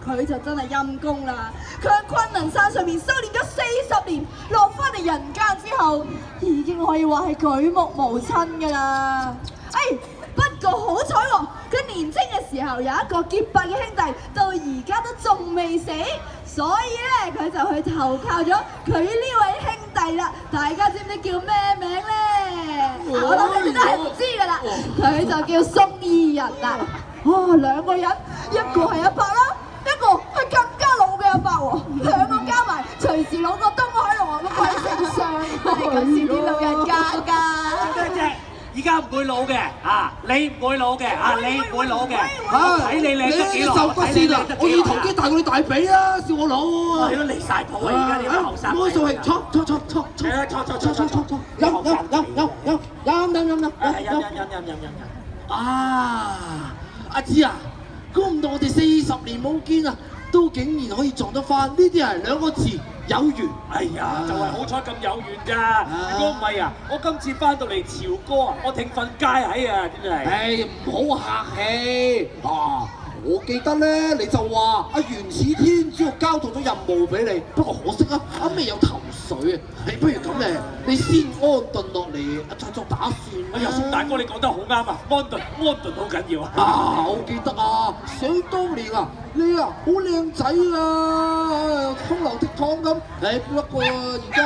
佢就真係陰公啦。佢喺昆崙山上面修煉咗40年，落翻嚟人間之後，已經可以話係舉目無親㗎啦。不過好彩喎，佢年青嘅時候有一個結拜嘅兄弟，到而家都仲未死，所以咧佢就去投靠咗佢呢位兄弟啦。大家知唔知叫咩名咧？我諗你哋都係唔知㗎啦，佢就叫宋義人啦。兩個人，一個係阿伯啦，一個係更加老嘅阿伯喎，兩個加埋隨時攞個東海龍王嘅鬼性相，係咁先啲老人家㗎。而家唔會老嘅你唔會老嘅你唔會老嘅，睇你靚得幾耐，就骨線啊！我二頭肌大過你大髀啊，笑我老喎！你都離晒譜啊！而家啲後生，冇數係錯，飲阿芝啊，估唔到我哋40年冇見啊，都竟然可以撞得翻，呢啲係2個字有緣。哎呀，就係好彩咁有緣咋！如果唔係啊，我今次翻到嚟潮哥啊，我挺瞓街喺啊，真係。唔好客氣我記得咧，你就話阿元始天主交代咗任務俾你，不過可惜啊，未有頭緒啊。不如咁咧，你先安頓落嚟，再作打算。哎呀，宋大哥你講得好啱啊，安頓好緊要啊！我記得啊，想當年啊，你啊好靚仔啊，風流倜儻咁。不過而家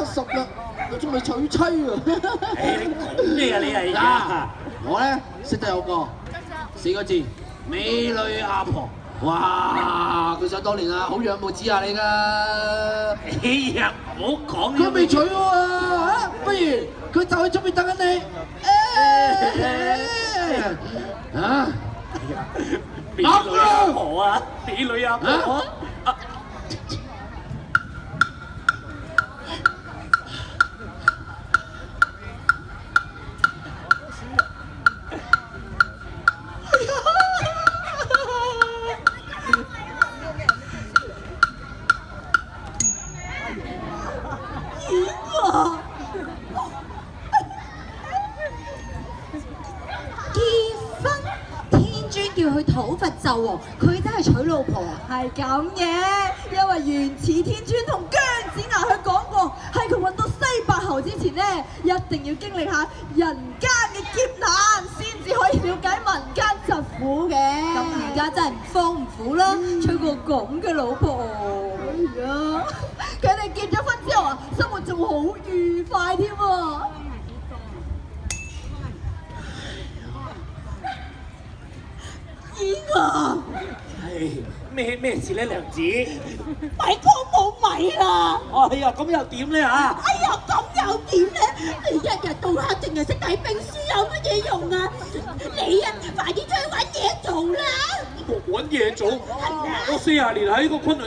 70啦，我仲未娶妻啊。你講咩啊你係？我咧識得有個4個字。美女阿婆，哇！佢想當年啊，好仰慕之下你㗎。哎呀，唔好講佢未娶喎不如佢就喺出邊等緊你。美女阿婆啊，美女阿婆。結婚，天尊叫佢討伐紂王，佢真係娶老婆啊？係咁嘅，因為元始天尊同姜子牙佢講過，喺佢揾到西伯侯之前呢，一定要經歷下人間嘅劫難，先至可以了解民間疾苦嘅。咁而家真係唔慌唔苦啦，娶個咁嘅老婆。佢哋結咗婚之後啊，生活仲好愉快添喎。燕啊！咩事咧，娘子？米缸冇米啦！哎呀，咁又點咧嚇？哎呀，咁又點咧？你一日到黑淨係識睇兵書有乜嘢用啊？你啊，快啲出去揾嘢做啦！揾嘢做？我40年喺個昆崙山。